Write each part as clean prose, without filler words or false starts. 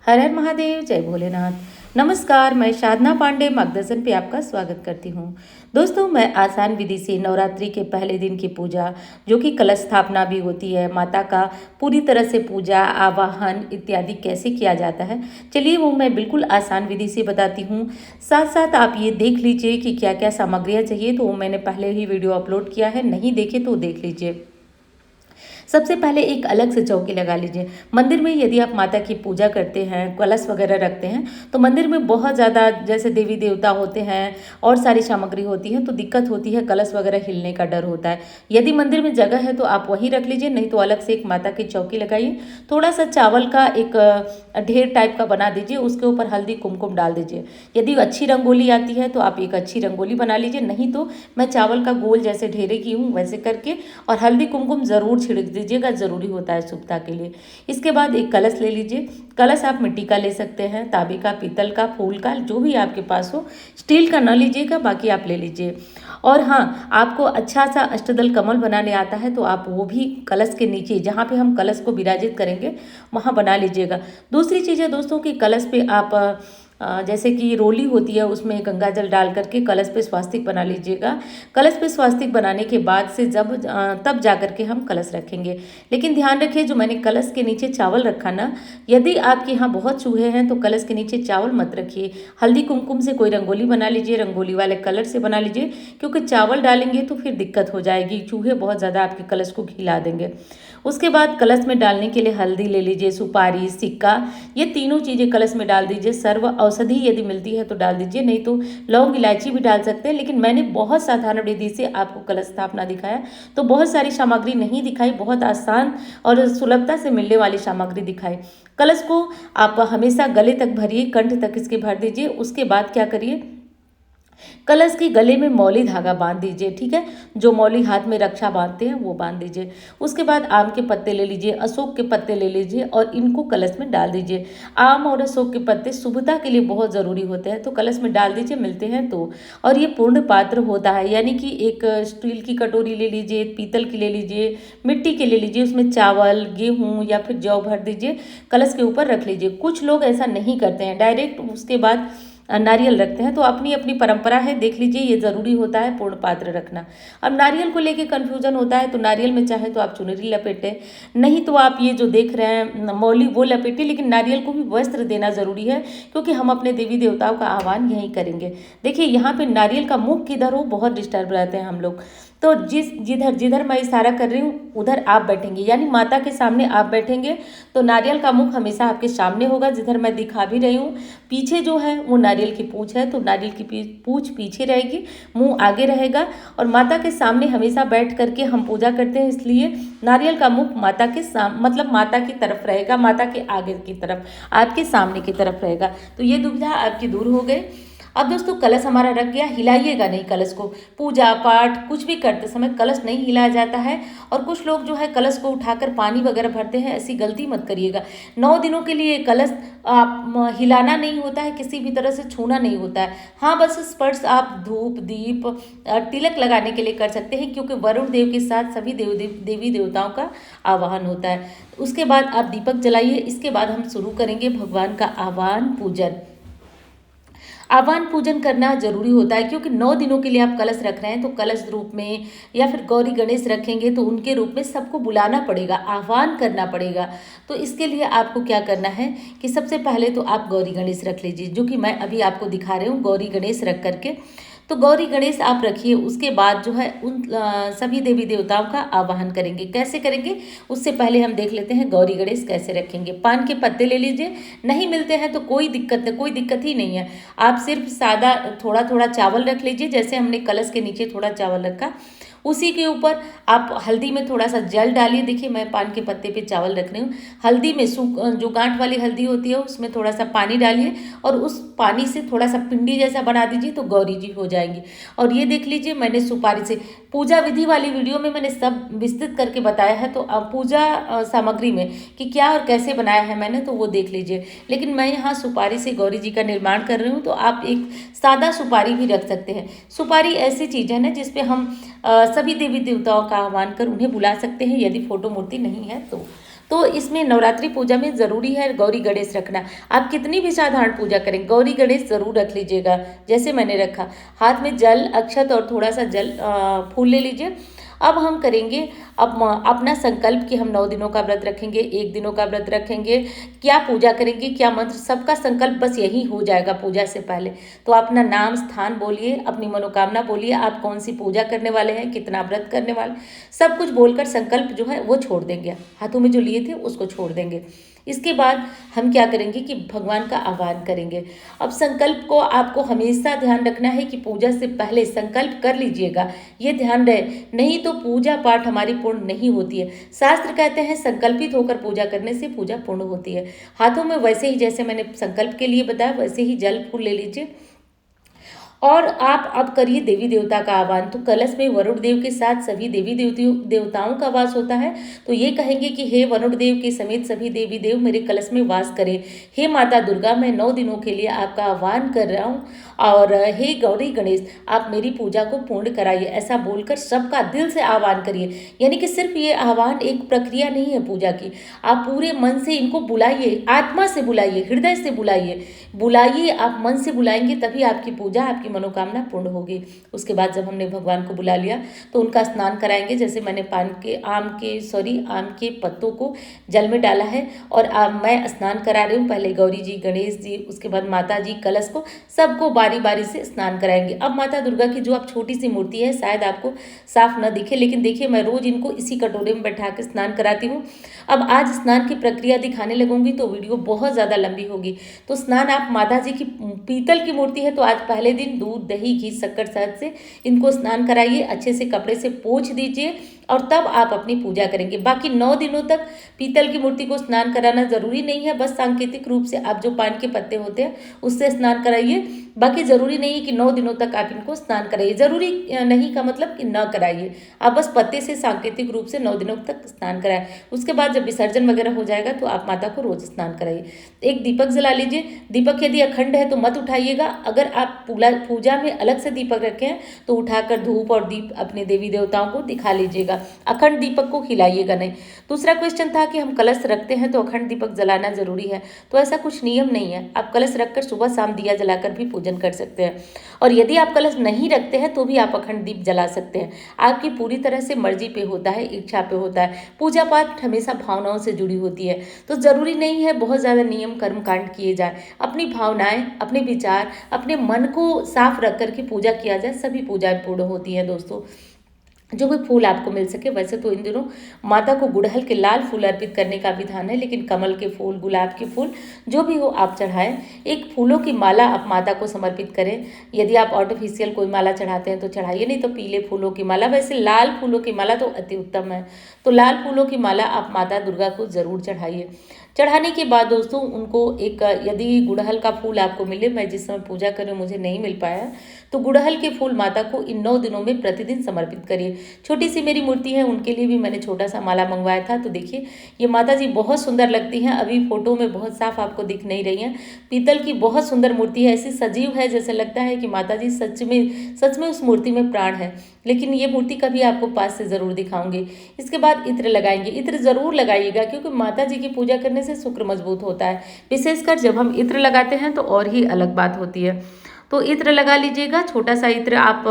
हर हर महादेव, जय भोलेनाथ। नमस्कार, मैं साधना पांडे मार्गदर्शन पे आपका स्वागत करती हूँ। दोस्तों, मैं आसान विधि से नवरात्रि के पहले दिन की पूजा, जो कि कलश स्थापना भी होती है, माता का पूरी तरह से पूजा आवाहन इत्यादि कैसे किया जाता है, चलिए वो मैं बिल्कुल आसान विधि से बताती हूँ। साथ साथ आप ये देख लीजिए कि क्या क्या सामग्रियाँ चाहिए, तो वो मैंने पहले ही वीडियो अपलोड किया है, नहीं देखे तो देख लीजिए। सबसे पहले एक अलग से चौकी लगा लीजिए। मंदिर में यदि आप माता की पूजा करते हैं, कलश वगैरह रखते हैं, तो मंदिर में बहुत ज़्यादा जैसे देवी देवता होते हैं और सारी सामग्री होती है, तो दिक्कत होती है, कलश वगैरह हिलने का डर होता है। यदि मंदिर में जगह है तो आप वहीं रख लीजिए, नहीं तो अलग से एक माता की चौकी लगाइए। थोड़ा सा चावल का एक ढेर टाइप का बना दीजिए, उसके ऊपर हल्दी कुमकुम डाल दीजिए। यदि अच्छी रंगोली आती है तो आप एक अच्छी रंगोली बना लीजिए, नहीं तो मैं चावल का गोल जैसे ढेरे की हूँ वैसे करके, और हल्दी कुमकुम ज़रूर छिड़क दीजिएगा, ज़रूरी होता है शुभता के लिए। इसके बाद एक कलश ले लीजिए। कलश आप मिट्टी का ले सकते हैं, तांबे का, पीतल का, फूल का, जो भी आपके पास हो। स्टील का ना लीजिएगा, बाकी आप ले लीजिए। और हाँ, आपको अच्छा सा अष्टदल कमल बनाने आता है तो आप वो भी कलश के नीचे जहाँ पे हम कलश को विराजित करेंगे वहाँ बना लीजिएगा। दूसरी चीज़ है दोस्तों कि कलश पे आप जैसे कि रोली होती है, उसमें गंगा जल डाल करके कलश पे स्वास्तिक बना लीजिएगा। कलश पे स्वास्तिक बनाने के बाद से तब जा करके हम कलश रखेंगे। लेकिन ध्यान रखिए, जो मैंने कलश के नीचे चावल रखा ना, यदि आपके यहाँ बहुत चूहे हैं तो कलश के नीचे चावल मत रखिए। हल्दी कुमकुम से कोई रंगोली बना लीजिए, रंगोली वाले कलर से बना लीजिए, क्योंकि चावल डालेंगे तो फिर दिक्कत हो जाएगी, चूहे बहुत ज़्यादा आपके कलश को खिला देंगे। उसके बाद कलश में डालने के लिए हल्दी ले लीजिए, सुपारी, सिक्का, ये तीनों चीज़ें कलश में डाल दीजिए। सर्व औषधि यदि मिलती है तो डाल दीजिए, नहीं तो लौंग इलायची भी डाल सकते हैं। लेकिन मैंने बहुत साधारण विधि से आपको कलश स्थापना दिखाया, तो बहुत सारी सामग्री नहीं दिखाई, बहुत आसान और सुलभता से मिलने वाली सामग्री दिखाई। कलश को आप हमेशा गले तक भरिए, कंठ तक इसके भर दीजिए। उसके बाद क्या करिए, कलश के गले में मौली धागा बांध दीजिए, ठीक है। जो मौली हाथ में रक्षा बांधते हैं वो बांध दीजिए। उसके बाद आम के पत्ते ले लीजिए, अशोक के पत्ते ले लीजिए और इनको कलश में डाल दीजिए। आम और अशोक के पत्ते शुभता के लिए बहुत ज़रूरी होते हैं, तो कलश में डाल दीजिए, मिलते हैं तो। और ये पूर्ण पात्र होता है, यानी कि एक स्टील की कटोरी ले लीजिए, पीतल की ले लीजिए, मिट्टी की ले लीजिए, उसमें चावल, गेहूँ या फिर जौ भर दीजिए, कलश के ऊपर रख लीजिए। कुछ लोग ऐसा नहीं करते हैं, डायरेक्ट उसके बाद नारियल रखते हैं, तो अपनी अपनी परंपरा है, देख लीजिए। ये ज़रूरी होता है पूर्ण पात्र रखना। अब नारियल को लेके कन्फ्यूजन होता है, तो नारियल में चाहे तो आप चुनरी लपेटें, नहीं तो आप ये जो देख रहे हैं मौली वो लपेटें, लेकिन नारियल को भी वस्त्र देना ज़रूरी है, क्योंकि हम अपने देवी देवताओं का आह्वान यहीं करेंगे। देखिए यहाँ पे नारियल का मुख किधर हो, बहुत डिस्टर्ब रहते हैं हम लोग, तो जिधर जिधर मैं इशारा कर रही हूँ उधर आप बैठेंगे, यानी माता के सामने आप बैठेंगे, तो नारियल का मुख हमेशा आपके सामने होगा, जिधर मैं दिखा भी रही हूँ। पीछे जो है वो नारियल की पूंछ है, तो नारियल की पूंछ पीछे रहेगी, मुंह आगे रहेगा। और माता के सामने हमेशा बैठ करके हम पूजा करते हैं, इसलिए नारियल का मुख माता के मतलब माता की तरफ रहेगा, माता के आगे की तरफ, आपके सामने की तरफ रहेगा। तो ये दुविधा आपकी दूर हो गई। अब दोस्तों, कलश हमारा रख गया, हिलाइएगा नहीं कलश को। पूजा पाठ कुछ भी करते समय कलश नहीं हिलाया जाता है। और कुछ लोग जो है कलश को उठाकर पानी वगैरह भरते हैं, ऐसी गलती मत करिएगा। 9 दिनों के लिए कलश आप हिलाना नहीं होता है, किसी भी तरह से छूना नहीं होता है। हाँ, बस स्पर्श आप धूप दीप तिलक लगाने के लिए कर सकते हैं, क्योंकि वरुण देव के साथ सभी देवी देवताओं का आवाहन होता है। उसके बाद आप दीपक जलाइए। इसके बाद हम शुरू करेंगे भगवान का आह्वान पूजन। आह्वान पूजन करना जरूरी होता है, क्योंकि 9 दिनों के लिए आप कलश रख रहे हैं, तो कलश रूप में या फिर गौरी गणेश रखेंगे तो उनके रूप में सबको बुलाना पड़ेगा, आह्वान करना पड़ेगा। तो इसके लिए आपको क्या करना है कि सबसे पहले तो आप गौरी गणेश रख लीजिए, जो कि मैं अभी आपको दिखा रही हूँ, गौरी गणेश रख करके। तो गौरी गणेश आप रखिए। उसके बाद जो है उन सभी देवी देवताओं का आवाहन करेंगे। कैसे करेंगे, उससे पहले हम देख लेते हैं गौरी गणेश कैसे रखेंगे। पान के पत्ते ले लीजिए, नहीं मिलते हैं तो कोई दिक्कत ही नहीं है। आप सिर्फ सादा थोड़ा थोड़ा चावल रख लीजिए, जैसे हमने कलश के नीचे थोड़ा चावल रखा, उसी के ऊपर आप हल्दी में थोड़ा सा जल डालिए। देखिए मैं पान के पत्ते पे चावल रख रही हूँ। हल्दी में जो गांठ वाली हल्दी होती है उसमें थोड़ा सा पानी डालिए, और उस पानी से थोड़ा सा पिंडी जैसा बना दीजिए, तो गौरी जी हो जाएंगी। और ये देख लीजिए, मैंने सुपारी से पूजा विधि वाली वीडियो में मैंने सब विस्तृत करके बताया है, तो पूजा सामग्री में कि क्या और कैसे बनाया है मैंने, तो वो देख लीजिए। लेकिन मैं यहाँ सुपारी से गौरी जी का निर्माण कर रही हूँ, तो आप एक सादा सुपारी भी रख सकते हैं। सुपारी ऐसी चीज़ है ना जिसपे हम सभी देवी देवताओं का आह्वान कर उन्हें बुला सकते हैं, यदि फोटो मूर्ति नहीं है तो। तो इसमें नवरात्रि पूजा में ज़रूरी है गौरी गणेश रखना। आप कितनी भी साधारण पूजा करें, गौरी गणेश ज़रूर रख लीजिएगा, जैसे मैंने रखा। हाथ में जल, अक्षत और थोड़ा सा फूल ले लीजिए। अब हम करेंगे अपना संकल्प कि हम 9 दिनों का व्रत रखेंगे, 1 दिनों का व्रत रखेंगे, क्या पूजा करेंगे, क्या मंत्र, सबका संकल्प बस यही हो जाएगा पूजा से पहले। तो अपना नाम, स्थान बोलिए, अपनी मनोकामना बोलिए, आप कौन सी पूजा करने वाले हैं, कितना व्रत करने वाले, सब कुछ बोलकर संकल्प जो है वो छोड़ देंगे, हाथों में जो लिए थे उसको छोड़ देंगे। इसके बाद हम क्या करेंगे कि भगवान का आह्वान करेंगे। अब संकल्प को आपको हमेशा ध्यान रखना है कि पूजा से पहले संकल्प कर लीजिएगा, ये ध्यान रहे, नहीं तो पूजा पाठ हमारी पूर्ण नहीं होती है। शास्त्र कहते हैं संकल्पित होकर पूजा करने से पूजा पूर्ण होती है। हाथों में वैसे ही जैसे मैंने संकल्प के लिए बताया वैसे ही जल फूल ले लीजिए और आप अब करिए देवी देवता का आह्वान। तो कलश में वरुण देव के साथ सभी देवी देवताओं का वास होता है। तो ये कहेंगे कि हे वरुण देव के समेत सभी देवी देव मेरे कलश में वास करें। हे माता दुर्गा, मैं 9 दिनों के लिए आपका आह्वान कर रहा हूँ और हे गौरी गणेश, आप मेरी पूजा को पूर्ण कराइए। ऐसा बोलकर सबका दिल से आह्वान करिए। यानी कि सिर्फ ये आह्वान एक प्रक्रिया नहीं है पूजा की, आप पूरे मन से इनको बुलाइए, आत्मा से बुलाइए, हृदय से बुलाइए। आप मन से बुलाएंगे तभी आपकी पूजा, आपकी मनोकामना पूर्ण होगी। उसके बाद जब हमने भगवान को बुला लिया तो उनका स्नान कराएंगे। जैसे मैंने आम के पत्तों को जल में डाला है और मैं स्नान करा रही हूँ। पहले गौरी जी, गणेश जी, उसके बाद माता जी, कलश को, सबको बारी बारी से स्नान कराएंगे। अब माता दुर्गा की जो आप छोटी सी मूर्ति है, शायद आपको साफ न दिखे, लेकिन देखिए मैं रोज इनको इसी कटोरे में बैठा के स्नान कराती हूँ। अब आज स्नान की प्रक्रिया दिखाने लगूंगी तो वीडियो बहुत ज़्यादा लंबी होगी। तो स्नान आप माता जी की पीतल की मूर्ति है तो आज पहले दिन दूध, दही, घी, शक्कर, शहद से इनको स्नान कराइए, अच्छे से कपड़े से पोंछ दीजिए और तब आप अपनी पूजा करेंगे। बाकी 9 दिनों तक पीतल की मूर्ति को स्नान कराना जरूरी नहीं है, बस सांकेतिक रूप से आप जो पान के पत्ते होते हैं उससे स्नान कराइए। बाकी जरूरी नहीं है कि 9 दिनों तक आप इनको स्नान कराइए, जरूरी नहीं का मतलब कि न कराइए, आप बस पत्ते से सांकेतिक रूप से 9 दिनों तक स्नान कराएं। उसके बाद जब विसर्जन वगैरह हो जाएगा तो आप माता को रोज स्नान कराइए। एक दीपक जला लीजिए। दीपक यदि अखंड है तो मत उठाइएगा, अगर आप पूजा में अलग से दीपक रखे हैं तो उठाकर धूप और दीप अपने देवी देवताओं को दिखा लीजिएगा, अखंड दीपक को खिलाइएगा नहीं। दूसरा क्वेश्चन था कि हम कलश रखते हैं तो अखंड दीपक जलाना जरूरी है, तो ऐसा कुछ नियम नहीं है। आप कलश रखकर सुबह शाम दिया जलाकर भी पूजन कर सकते हैं और यदि आप कलश नहीं रखते हैं तो भी आप अखंड दीप जला सकते हैं। आपकी पूरी तरह से मर्जी पे होता है, इच्छा पे होता है। पूजा पाठ हमेशा भावनाओं से जुड़ी होती है, तो जरूरी नहीं है बहुत ज़्यादा नियम कर्म कांड किए जाए। अपनी भावनाएं, अपने विचार, अपने मन को साफ रख करके पूजा किया जाए, सभी पूजाएं पूर्ण होती हैं दोस्तों। जो भी फूल आपको मिल सके, वैसे तो इन दिनों माता को गुड़हल के लाल फूल अर्पित करने का विधान है, लेकिन कमल के फूल, गुलाब के फूल, जो भी हो आप चढ़ाएं। एक फूलों की माला आप माता को समर्पित करें। यदि आप आर्टिफिशियल कोई माला चढ़ाते हैं तो चढ़ाइए, नहीं तो पीले फूलों की माला, वैसे लाल फूलों की माला तो अति उत्तम है। तो लाल फूलों की माला आप माता दुर्गा को जरूर चढ़ाइए। चढ़ाने के बाद दोस्तों उनको एक, यदि गुड़हल का फूल आपको मिले, मैं जिस समय पूजा कर रही हूँ मुझे नहीं मिल पाया, तो गुड़हल के फूल माता को इन 9 दिनों में प्रतिदिन समर्पित करिए। छोटी सी मेरी मूर्ति है, उनके लिए भी मैंने छोटा सा माला मंगवाया था। तो देखिए ये माता जी बहुत सुंदर लगती हैं, अभी फोटो में बहुत साफ आपको दिख नहीं रही हैं। पीतल की बहुत सुंदर मूर्ति है, ऐसी सजीव है जैसे लगता है कि माता जी सच में उस मूर्ति में प्राण है। लेकिन ये मूर्ति कभी आपको पास से जरूर दिखाऊंगी। इसके बाद इत्र लगाएंगे। इत्र जरूर लगाइएगा क्योंकि माता जी की पूजा करने से शुक्र मजबूत होता है, विशेषकर जब हम इत्र लगाते हैं तो और ही अलग बात होती है। तो इत्र लगा लीजिएगा, छोटा सा इत्र आप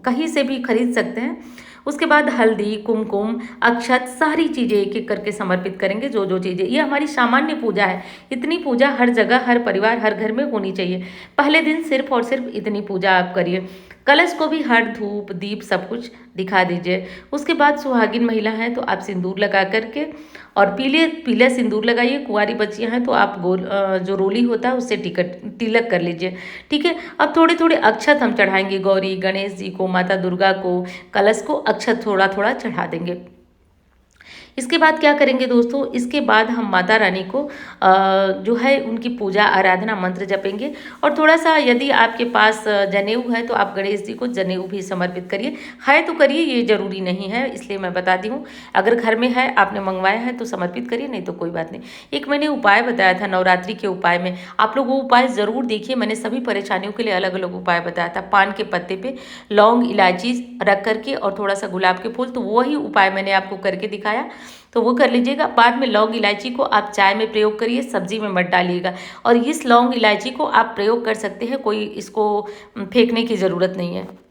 कहीं से भी खरीद सकते हैं। उसके बाद हल्दी, कुमकुम, अक्षत, सारी चीज़ें एक एक करके समर्पित करेंगे। जो जो चीज़ें, ये हमारी सामान्य पूजा है, इतनी पूजा हर जगह, हर परिवार, हर घर में होनी चाहिए। पहले दिन सिर्फ और सिर्फ इतनी पूजा आप करिए। कलश को भी हर धूप, दीप सब कुछ दिखा दीजिए। उसके बाद सुहागिन महिला हैं तो आप सिंदूर लगा करके और पीले सिंदूर लगाइए। कुंवारी बच्चियां हैं तो आप जो रोली होता है उससे तिलक कर लीजिए। ठीक है, अब थोड़े थोड़े अक्षत हम चढ़ाएंगे गौरी गणेश जी को, माता दुर्गा को, कलश को अक्षत थोड़ा थोड़ा चढ़ा देंगे। इसके बाद क्या करेंगे दोस्तों, इसके बाद हम माता रानी को जो है उनकी पूजा आराधना मंत्र जपेंगे और थोड़ा सा यदि आपके पास जनेऊ है तो आप गणेश जी को जनेऊ भी समर्पित करिए। है तो करिए, ये जरूरी नहीं है, इसलिए मैं बताती हूँ। अगर घर में है, आपने मंगवाया है तो समर्पित करिए, नहीं तो कोई बात नहीं। एक मैंने उपाय बताया था नवरात्रि के उपाय में, आप लोग वो उपाय जरूर देखिए। मैंने सभी परेशानियों के लिए अलग अलग उपाय बताया था। पान के पत्ते पे लौंग, इलायची रख करके और थोड़ा सा गुलाब के फूल, तो वही उपाय मैंने आपको करके दिखाया। तो वो कर लीजिएगा। बाद में लौंग इलायची को आप चाय में प्रयोग करिए, सब्जी में मत डालिएगा। और इस लौंग इलायची को आप प्रयोग कर सकते हैं, कोई इसको फेंकने की ज़रूरत नहीं है।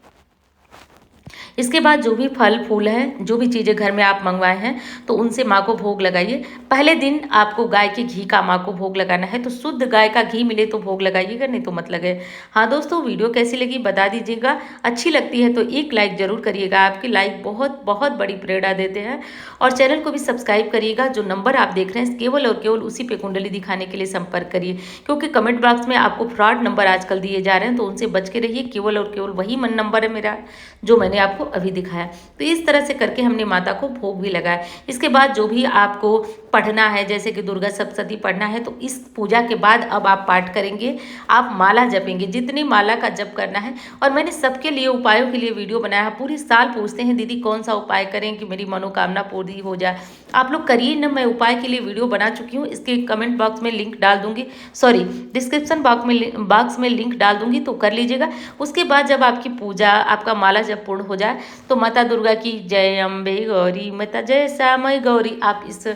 इसके बाद जो भी फल फूल हैं, जो भी चीज़ें घर में आप मंगवाए हैं, तो उनसे माँ को भोग लगाइए। पहले दिन आपको गाय के घी का माँ को भोग लगाना है, तो शुद्ध गाय का घी मिले तो भोग लगाइएगा, नहीं तो मत लगे। हाँ दोस्तों, वीडियो कैसी लगी बता दीजिएगा। अच्छी लगती है तो एक लाइक ज़रूर करिएगा, आपकी लाइक बहुत बहुत बड़ी प्रेरणा देते हैं। और चैनल को भी सब्सक्राइब करिएगा। जो नंबर आप देख रहे हैं केवल और केवल उसी पे कुंडली दिखाने के लिए संपर्क करिए, क्योंकि कमेंट बॉक्स में आपको फ्रॉड नंबर आजकल दिए जा रहे हैं, तो उनसे बच के रहिए। केवल और केवल वही मन नंबर है मेरा जो मैंने आपको अभी दिखाया। तो इस तरह से करके हमने माता को भोग भी लगाया। इसके बाद जो भी आपको पढ़ना है, जैसे कि दुर्गा सप्तशती पढ़ना है, तो इस पूजा के बाद अब आप पाठ करेंगे, आप माला जपेंगे, जितनी माला का जप करना है। और मैंने सबके लिए उपायों के लिए वीडियो बनाया है। पूरी साल पूछते हैं दीदी कौन सा उपाय करें कि मेरी मनोकामना पूरी हो जाए। आप लोग करिए ना, मैं उपाय के लिए वीडियो बना चुकी हूँ, इसके कमेंट बॉक्स में लिंक डाल दूंगी, सॉरी डिस्क्रिप्शन बॉक्स में लिंक डाल दूंगी, तो कर लीजिएगा। उसके बाद जब आपकी पूजा, आपका माला जब पूर्ण हो जाए, तो माता दुर्गा की जय अम्बे गौरी माता जय श्यामय गौरी, आप इस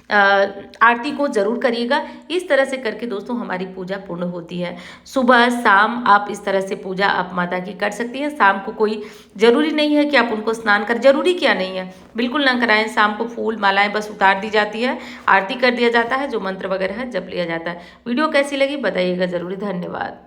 आरती को जरूर करिएगा। इस तरह से करके दोस्तों हमारी पूजा पूर्ण होती है। सुबह शाम आप इस तरह से पूजा आप माता की कर सकती हैं। शाम को कोई ज़रूरी नहीं है कि आप उनको स्नान कर, जरूरी क्या नहीं है, बिल्कुल ना कराएं। शाम को फूल मालाएं बस उतार दी जाती है, आरती कर दिया जाता है, जो मंत्र वगैरह है जप लिया जाता है। वीडियो कैसी लगी बताइएगा ज़रूरी। धन्यवाद।